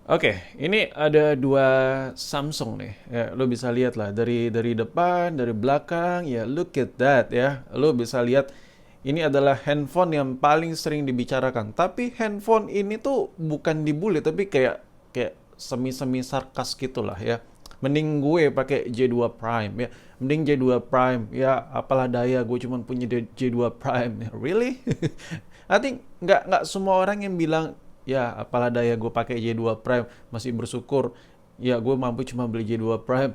Oke, ini ada dua Samsung nih. Ya, lo bisa lihat lah dari depan, dari belakang. Ya, look at that ya. Lo bisa lihat ini adalah handphone yang paling sering dibicarakan. Tapi handphone ini tuh bukan dibully, tapi kayak semi-semi sarkas gitulah ya. Mending gue pakai J2 Prime ya. Mending J2 Prime ya. Apalah daya gue cuma punya J2 Prime. Really? I think nggak semua orang yang bilang ya apalah daya gue pakai J2 Prime masih bersyukur ya gue mampu cuma beli J2 Prime.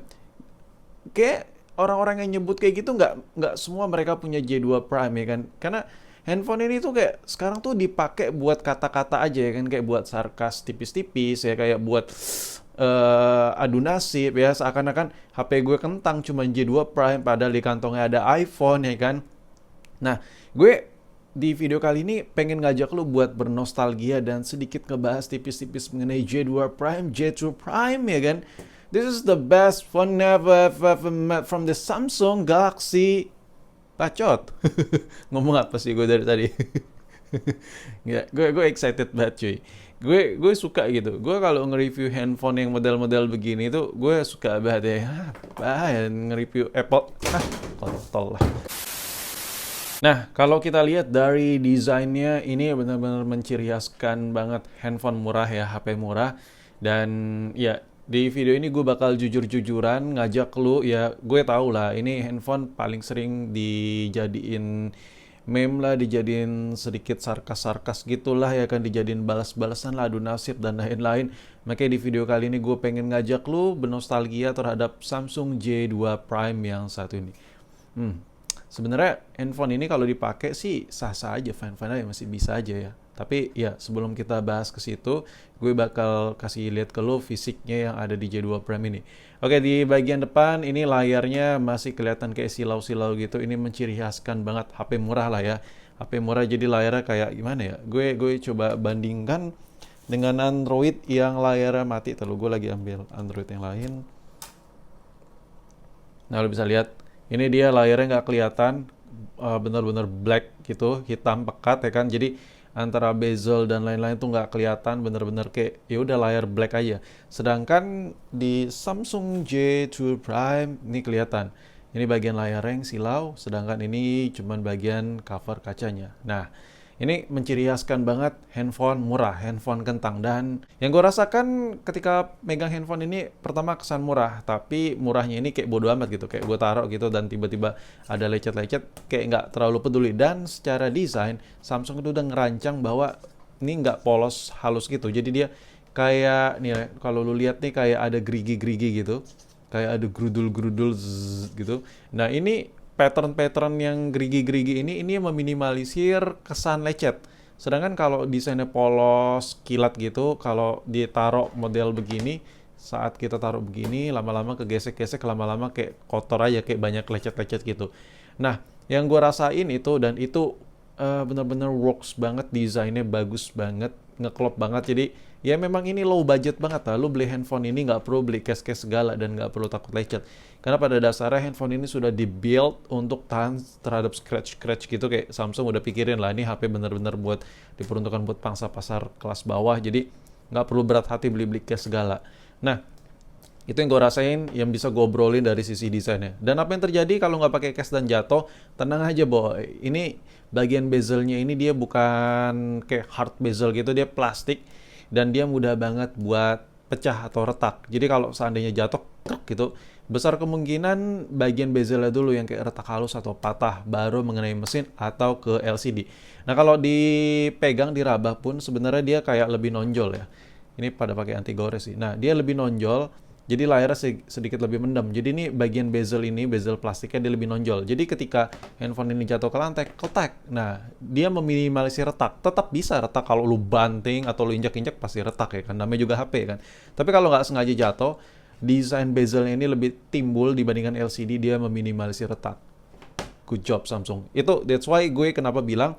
Kayak orang-orang yang nyebut kayak gitu nggak semua mereka punya J2 Prime ya kan, karena handphone ini tuh kayak sekarang tuh dipakai buat kata-kata aja ya kan, kayak buat sarkas tipis-tipis ya, kayak buat adu nasib ya, seakan-akan HP gue kentang cuma J2 Prime padahal di kantongnya ada iPhone ya kan. Nah, gue di video kali ini pengen ngajak lu buat bernostalgia dan sedikit ngebahas tipis-tipis mengenai J2 Prime, J2 Prime ya kan. This is the best phone ever met from the Samsung Galaxy. Bacot. Ngomong apa sih gue dari tadi? Nggak, gue excited banget cuy. Gue suka gitu. Gue kalau nge-review handphone yang model-model begini tuh gue suka banget ya. Nge-review Apple. Kontol lah. Nah, kalau kita lihat dari desainnya, ini benar-benar menciriaskan banget handphone murah ya, HP murah. Dan ya, di video ini gue bakal jujur-jujuran ngajak lu, ya gue tau lah, ini handphone paling sering dijadiin meme lah, dijadiin sedikit sarkas-sarkas gitulah ya kan, dijadiin balas-balasan lah, adu nasib dan lain-lain. Makanya di video kali ini gue pengen ngajak lu bernostalgia terhadap Samsung J2 Prime yang satu ini. Sebenarnya handphone ini kalau dipakai sih sah-sah aja, fine-fine aja, masih bisa aja ya. Tapi ya sebelum kita bahas ke situ, gue bakal kasih lihat ke lo fisiknya yang ada di J2 Prime ini. Oke, di bagian depan ini layarnya masih kelihatan kayak silau-silau gitu. Ini menciri khaskan banget HP murah lah ya. HP murah jadi layarnya kayak gimana ya? Gue coba bandingkan dengan Android yang layarnya mati. Terus gue lagi ambil Android yang lain. Nah, lo bisa lihat ini dia layarnya nggak kelihatan, bener-bener black gitu, hitam pekat ya kan. Jadi antara bezel dan lain-lain tuh nggak kelihatan, bener-bener kayak ya udah layar black aja. Sedangkan di Samsung J2 Prime ini kelihatan. Ini bagian layar yang silau, sedangkan ini cuman bagian cover kacanya. Nah, ini menciri khaskan banget handphone murah, handphone kentang. Dan yang gue rasakan ketika megang handphone ini, pertama kesan murah, tapi murahnya ini kayak bodo amat gitu, kayak gue taruh gitu dan tiba-tiba ada lecet-lecet, kayak nggak terlalu peduli. Dan secara desain, Samsung itu udah ngerancang bahwa ini nggak polos halus gitu, jadi dia kayak nih kalau lu lihat nih kayak ada gerigi-gerigi gitu, kayak ada gerudul-gerudul gitu. Nah ini pattern-pattern yang gerigi-gerigi ini yang meminimalisir kesan lecet. Sedangkan kalau desainnya polos, kilat gitu, kalau ditaruh model begini, saat kita taruh begini, lama-lama kegesek-gesek, lama-lama kayak kotor aja, kayak banyak lecet-lecet gitu. Nah, yang gue rasain itu, dan itu bener-bener works banget, desainnya bagus banget, ngeklop banget. Jadi ya memang ini low budget banget lah. Lu beli handphone ini nggak perlu beli case-case segala dan nggak perlu takut lecet. Karena pada dasarnya handphone ini sudah dibuild untuk tahan terhadap scratch-scratch gitu, kayak Samsung udah pikirin lah ini HP bener-bener buat diperuntukkan buat pangsa pasar kelas bawah. Jadi nggak perlu berat hati beli-beli case segala. Nah, itu yang gue rasain, yang bisa gue obrolin dari sisi desainnya. Dan apa yang terjadi kalau nggak pakai case dan jatuh, tenang aja boy. Ini bagian bezelnya ini dia bukan kayak hard bezel gitu, dia plastik dan dia mudah banget buat pecah atau retak. Jadi kalau seandainya jatuh kruk gitu, besar kemungkinan bagian bezelnya dulu yang kayak retak halus atau patah, baru mengenai mesin atau ke LCD. Nah kalau dipegang diraba pun sebenarnya dia kayak lebih nonjol ya. Ini pada pakai anti gores sih. Nah dia lebih nonjol, jadi layarnya sedikit lebih mendem. Jadi ini bagian bezel ini, bezel plastiknya dia lebih nonjol. Jadi ketika handphone ini jatuh ke lantai, kletek. Nah, dia meminimalisir retak. Tetap bisa retak kalau lu banting atau lu injak-injak pasti retak ya kan. Namanya juga HP kan. Tapi kalau nggak sengaja jatuh, desain bezelnya ini lebih timbul dibandingkan LCD, dia meminimalisir retak. Good job Samsung. That's why gue kenapa bilang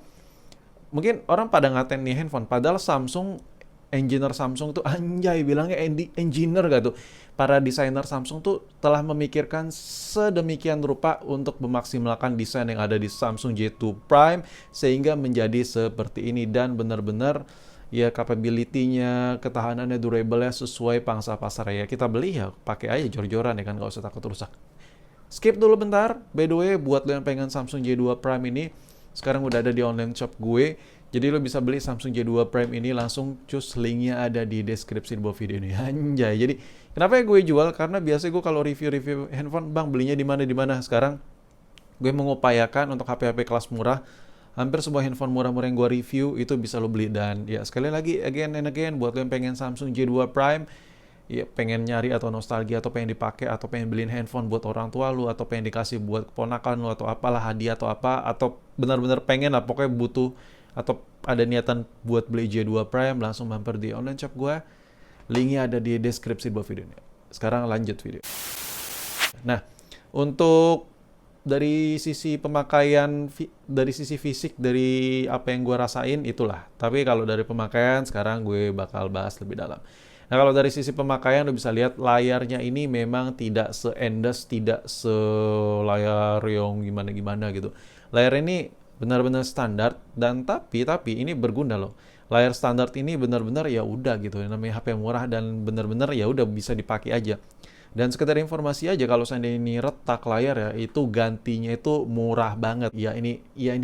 mungkin orang pada ngatain nih handphone, padahal engineer Samsung tuh anjay bilangnya engineer gak tuh, para desainer Samsung tuh telah memikirkan sedemikian rupa untuk memaksimalkan desain yang ada di Samsung J2 Prime sehingga menjadi seperti ini. Dan benar-benar ya capability-nya, ketahanannya, durable-nya sesuai pangsa pasar ya. Kita beli ya pakai aja jor-joran ya kan, nggak usah takut rusak. Skip dulu bentar. By the way, buat lo yang pengen Samsung J2 Prime ini, sekarang udah ada di online shop gue. Jadi lo bisa beli Samsung J2 Prime ini langsung cus, linknya ada di deskripsi di bawah video ini. Anjay. Jadi kenapa ya gue jual? Karena biasanya gue kalau review-review handphone, bang belinya di mana. Sekarang gue mengupayakan untuk HP-HP kelas murah. Hampir semua handphone murah-murah yang gue review itu bisa lo beli. Dan ya sekali lagi, again and again, buat lo yang pengen Samsung J2 Prime, ya pengen nyari atau nostalgia atau pengen dipakai atau pengen beliin handphone buat orang tua lu atau pengen dikasih buat keponakan lu atau apalah hadiah atau apa, atau benar-benar pengen lah pokoknya butuh atau ada niatan buat beli J2 Prime, langsung mampir di online shop gue. Linknya ada di deskripsi bawah video ini. Sekarang lanjut video. Nah, untuk dari sisi pemakaian, dari sisi fisik, dari apa yang gue rasain itulah. Tapi kalau dari pemakaian sekarang gue bakal bahas lebih dalam. Nah, kalau dari sisi pemakaian lo bisa lihat layarnya ini memang tidak se-endes, tidak selayar yang gimana-gimana gitu. Layar ini benar-benar standar, dan tapi ini berguna loh. Layar standar ini benar-benar ya udah gitu, namanya HP murah dan benar-benar ya udah bisa dipakai aja. Dan sekedar informasi aja, kalau seandainya ini retak layar ya, itu gantinya itu murah banget. Ya ini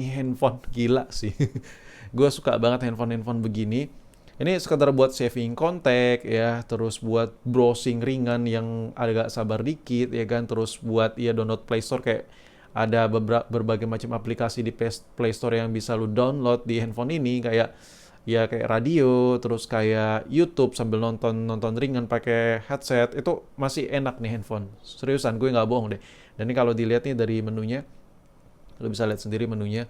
handphone gila sih. Gue suka banget handphone begini. Ini sekedar buat saving kontak ya, terus buat browsing ringan yang agak sabar dikit ya kan, terus buat ya download Play Store, kayak ada berbagai macam aplikasi di Play Store yang bisa lu download di handphone ini, kayak ya kayak radio, terus kayak YouTube sambil nonton ringan pakai headset, itu masih enak nih handphone. Seriusan, gue nggak bohong deh. Dan ini kalau dilihat nih dari menunya, lo bisa lihat sendiri menunya.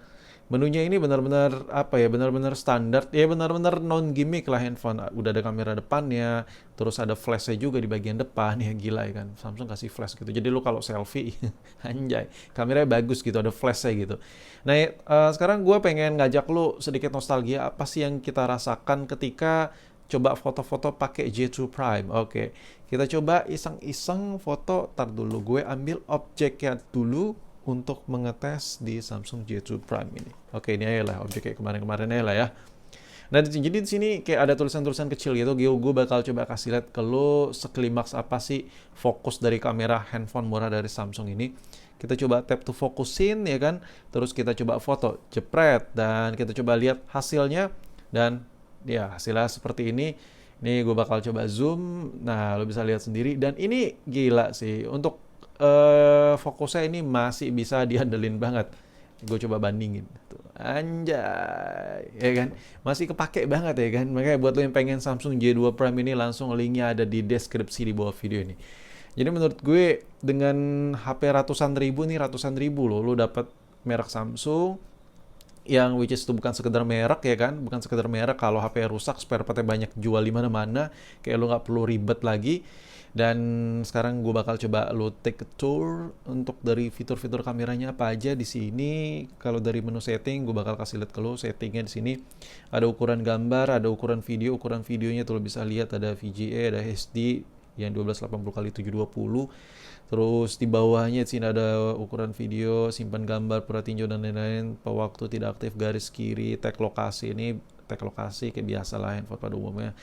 Menunya ini benar-benar apa ya, benar-benar standar, ya benar-benar non gimmick lah handphone. Udah ada kamera depannya, terus ada flashnya juga di bagian depan, ya gila ya kan. Samsung kasih flash gitu. Jadi lu kalau selfie, anjay, kameranya bagus gitu, ada flashnya gitu. Nah, sekarang gue pengen ngajak lu sedikit nostalgia, apa sih yang kita rasakan ketika coba foto-foto pakai J2 Prime. Oke, kita coba iseng-iseng foto. Tar dulu, gue ambil objeknya dulu untuk mengetes di Samsung J2 Prime ini. Oke, ini aja lah objek kayak kemarin-kemarin aja lah ya. Nah, jadi di sini kayak ada tulisan-tulisan kecil gitu. Gue bakal coba kasih lihat ke lo seklimaks apa sih fokus dari kamera handphone murah dari Samsung ini. Kita coba tap to fokusin ya kan. Terus kita coba foto, jepret, dan kita coba lihat hasilnya. Dan ya hasilnya seperti ini. Ini gue bakal coba zoom. Nah, lo bisa lihat sendiri. Dan ini gila sih. Untuk fokusnya ini masih bisa diandelin banget. Gue coba bandingin tuh. Anjay, ya kan, masih kepake banget ya kan. Makanya buat lo yang pengen Samsung J2 Prime ini, langsung linknya ada di deskripsi di bawah video ini. Jadi menurut gue dengan HP ratusan ribu loh, lo dapat merek Samsung yang which is itu bukan sekedar merek ya kan, bukan sekedar merek. Kalau HP rusak, spare partnya banyak jual di mana-mana, kayak lo nggak perlu ribet lagi. Dan sekarang gue bakal coba lo take a tour untuk dari fitur-fitur kameranya apa aja di sini. Kalau dari menu setting, gue bakal kasih lihat ke lo settingnya di sini. Ada ukuran gambar, ada ukuran video. Ukuran videonya tuh lo bisa lihat ada VGA, ada HD yang 1280x720. Terus di bawahnya di sini ada ukuran video, simpan gambar, pura tinjau dan lain-lain. Pewaktu tidak aktif, garis kiri, tag lokasi. Ini tag lokasi kayak biasa lah handphone pada umumnya.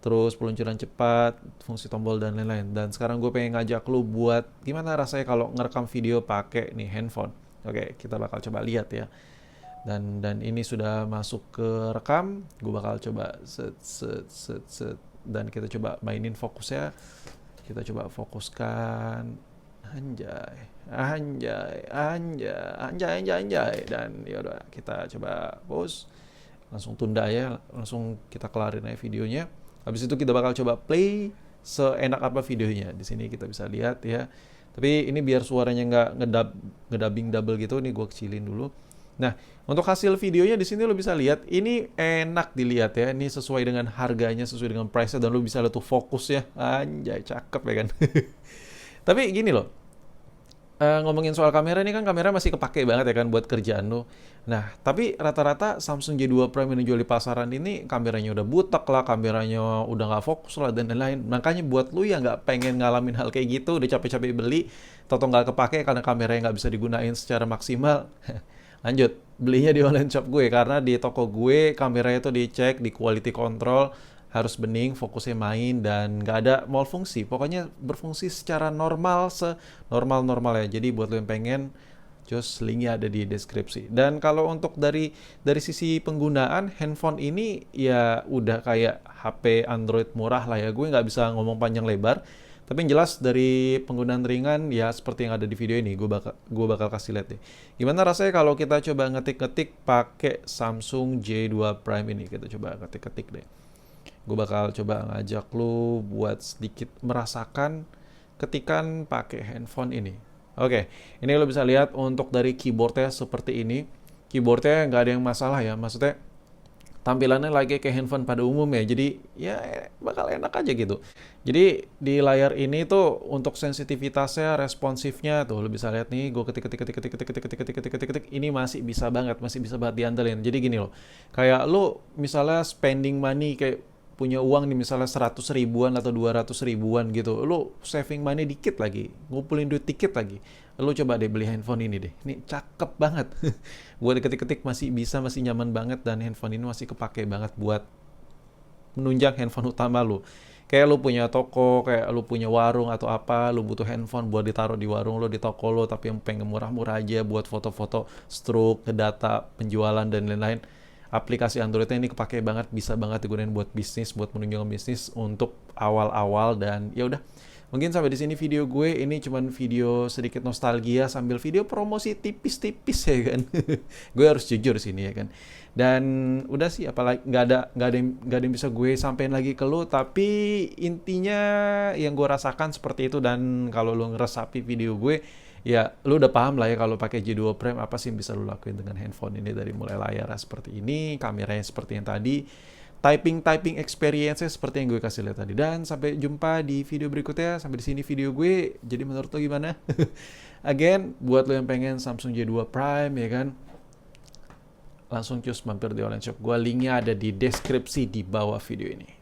Terus peluncuran cepat, fungsi tombol dan lain-lain. Dan sekarang gue pengen ngajak lu buat gimana rasanya kalau ngerekam video pakai nih handphone. Oke, kita bakal coba lihat ya. Dan ini sudah masuk ke rekam. Gue bakal coba set. Dan kita coba mainin fokusnya. Kita coba fokuskan. Anjay. Dan yaudah, kita coba pause. Langsung tunda ya, langsung kita kelarin aja videonya. Habis itu kita bakal coba play seenak apa videonya. Di sini kita bisa lihat ya. Tapi ini biar suaranya nggak ngedubbing double gitu, nih gue kecilin dulu. Nah, untuk hasil videonya di sini lo bisa lihat, ini enak dilihat ya. Ini sesuai dengan harganya, sesuai dengan price-nya, dan lo bisa lihat tuh fokus ya. Anjay, cakep ya kan. Tapi gini loh. Ngomongin soal kamera, ini kan kamera masih kepake banget ya kan buat kerjaan lo. Nah, tapi rata-rata Samsung J2 Prime yang dijual di pasaran ini kameranya udah butek lah, kameranya udah nggak fokus lah, dan lain-lain. Makanya buat lu yang nggak pengen ngalamin hal kayak gitu, udah capek-capek beli, toto nggak kepake karena kameranya nggak bisa digunain secara maksimal, lanjut. belinya di online shop gue, karena di toko gue kameranya tuh dicek, di quality control, harus bening, fokusnya main, dan nggak ada malfungsi. Pokoknya berfungsi secara normal, senormal-normalnya. Jadi buat lo yang pengen, just linknya ada di deskripsi. Dan kalau untuk dari sisi penggunaan, handphone ini ya udah kayak HP Android murah lah ya. Gue nggak bisa ngomong panjang lebar, tapi yang jelas dari penggunaan ringan ya seperti yang ada di video ini, gue bakal kasih lihat deh. Gimana rasanya kalau kita coba ngetik-ngetik pakai Samsung J2 Prime ini? Kita coba ngetik-ngetik deh. Gue bakal coba ngajak lu buat sedikit merasakan ketikan pakai handphone ini. Oke, ini lo bisa lihat untuk dari keyboardnya seperti ini. Keyboardnya nggak ada yang masalah ya, maksudnya tampilannya lagi kayak handphone pada umumnya, jadi ya bakal enak aja gitu. Jadi di layar ini tuh untuk sensitivitasnya, responsifnya tuh lo bisa lihat nih, gue ketik ketik ketik ketik ketik ketik ketik ketik ketik ketik ketik, ini masih bisa banget diandelin. Jadi gini loh, kayak lo misalnya spending money, kayak punya uang nih misalnya 100 ribuan atau 200 ribuan gitu, lo saving money dikit lagi, ngumpulin duit dikit lagi, lo coba deh beli handphone ini deh. Ini cakep banget. Buat ketik-ketik masih nyaman banget, dan handphone ini masih kepake banget buat menunjang handphone utama lo. Kayak lo punya toko, kayak lo punya warung atau apa, lo butuh handphone buat ditaruh di warung lo, di toko lo, tapi yang pengen murah-murah aja buat foto-foto, stroke, ngedata penjualan dan lain-lain. Aplikasi Androidnya ini kepake banget, bisa banget digunain buat bisnis, buat menunjang bisnis untuk awal-awal. Dan ya udah, mungkin sampai di sini video gue. Ini cuman video sedikit nostalgia sambil video promosi tipis-tipis ya kan. Gue harus jujur sini ya kan. Dan udah sih, apalagi nggak ada yang bisa gue sampein lagi ke lu. Tapi intinya yang gue rasakan seperti itu. Dan kalau lu ngeresapi video gue, ya lu udah paham lah ya kalau pakai J2 Prime apa sih yang bisa lu lakuin dengan handphone ini. Dari mulai layarnya seperti ini, kameranya seperti yang tadi, typing experience seperti yang gue kasih lihat tadi. Dan sampai jumpa di video berikutnya. Sampai di sini video gue. Jadi menurut lo gimana? Again, buat lo yang pengen Samsung J2 Prime ya kan, langsung cus mampir di online shop gue. Linknya ada di deskripsi di bawah video ini.